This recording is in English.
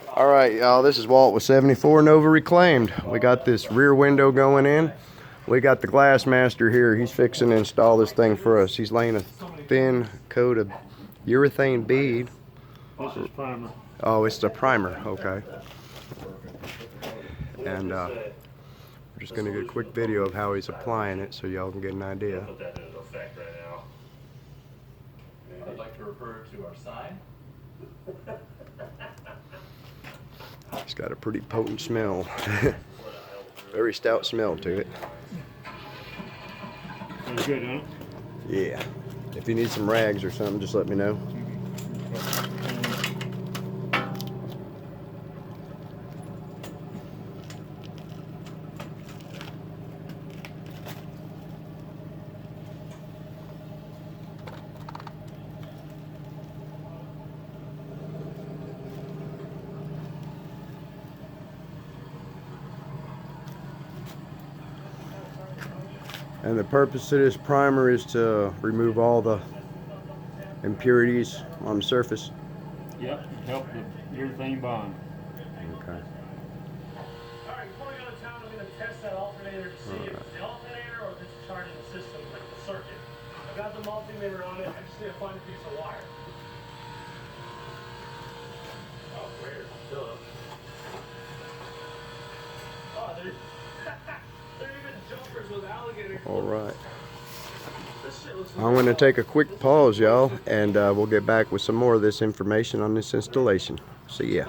Alright, y'all, this is Walt with 74 Nova Reclaimed. We got this rear window going in. We got the glass master here. He's fixing to install this thing for us. He's laying a thin coat of urethane bead. This is primer. Oh, it's the primer, okay. And we're just going to get a quick video of how he's applying it so y'all can get an idea. Put that into effect right now. I'd like to refer to our sign. It's got a pretty potent smell. Very stout smell to it. Sounds good, huh? Yeah. If you need some rags or something, just let me know. And the purpose of this primer is to remove all the impurities on the surface. Yep, help the urethane bond. Okay. Alright, before we go to town, I'm going to test that alternator to see if it's the alternator or if it's charging the system, like the circuit. I've got the multimeter on it, I just need to find a piece of wire. Oh, weird. Duh. Oh, they're even jumpers with alligator. Alright. I'm going to take a quick pause, y'all, and we'll get back with some more of this information on this installation. See ya.